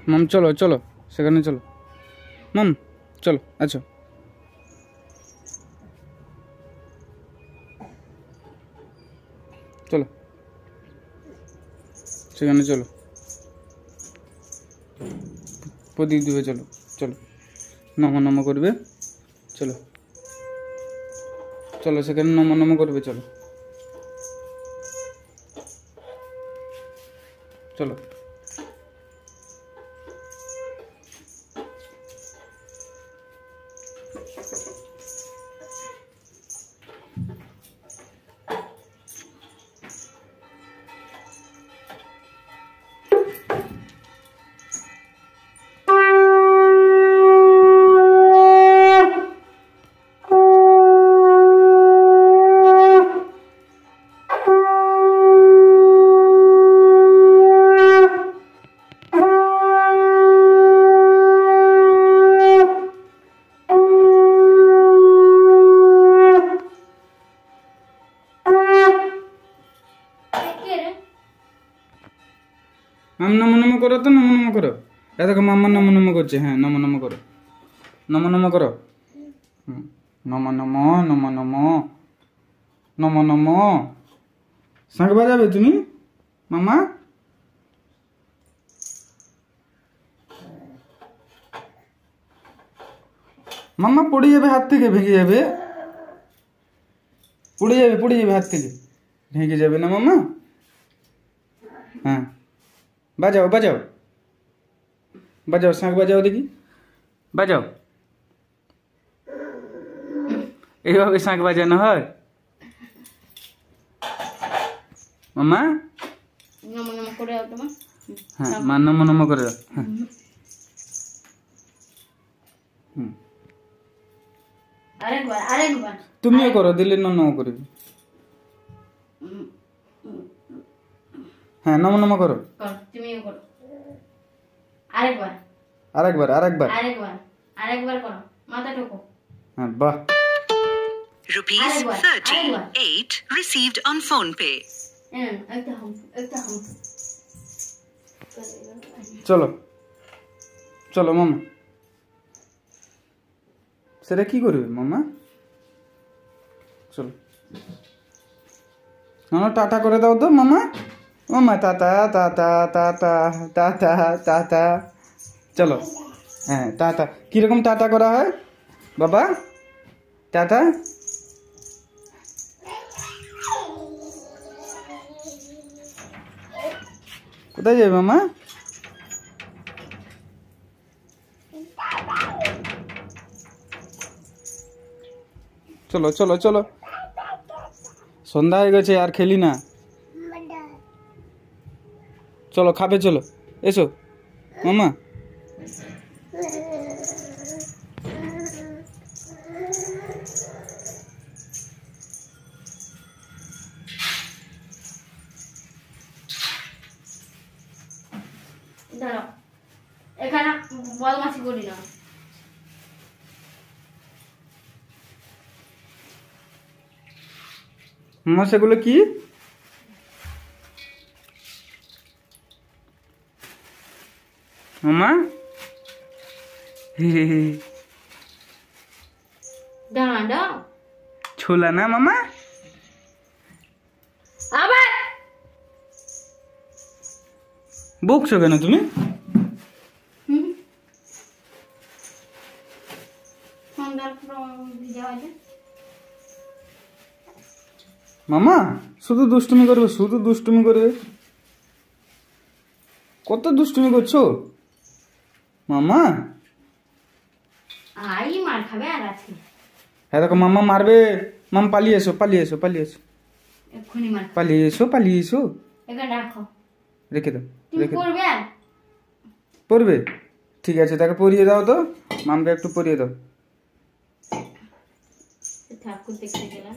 মাম চলো চলো সেখানে চলো মাম চলো আচ্ছা চলো সেখানে চলো প্রদীপ দিবে চলো চলো নম নম করবে চলো চলো সেখানে নম নম করবে চলো চলো মাম নম নম করো তো নম নম করো এ দেখো মাম্মা নম নম করছে হ্যাঁ নম নম করো নম নম করো নম নম নম নম নম নম শাঁখ বাজাবে তুমি মামা মাম্মা পড়ে যাবে হাত থেকে ভেঙে যাবে পড়ে যাবে হাত থেকে ভেঙে যাবে না মাম্মা হ্যাঁ বাজাও বাজাও বাজাও শাঁখ বাজাও দেখি বাজাও এইভাবে শাঁখ বাজানো হয় মামা হ্যাঁ মা নম নম করে দাও হ্যাঁ তুমিও করো দিলে নম নম করবে হ্যাঁ নম নম করো আরেকবার করো মাথা ঠোকো হ্যাঁ বাহ ₹38 received on phone pay চলো চলো মামা সেটা কি করবে মামা চলো মামা টাটা করে দাও তো মামা মামা tata tata tata tata tata চলো হ্যাঁ টাটা কিরকম টাটা করা হয় বাবা টাটা কোথায় যাবে মামা চলো চলো চলো সন্ধ্যা হয়ে গেছে আর খেলি না চলো খাবে চলো এসো মামা এখানে বদমাশি করি না মামা সেগুলো কি মামা দাঁড়াও ছোলা না মামা আবার বকছো কেন তুমি মামা শুধু দুষ্টুমি করবে কত দুষ্টুমি করছো মামা মার খাবে আর আজকে হ্যাঁ দেখো মামা মারবে মাম পালিয়ে এসো এক্ষুনি মার পালিয়ে এসো এখানে রাখো রেখে দাও পড়বে আর পড়বে ঠিক আছে তাকে পরিয়ে দাও তো মামকে একটু পরিয়ে দাও ঠাকুর দেখতে গেলাম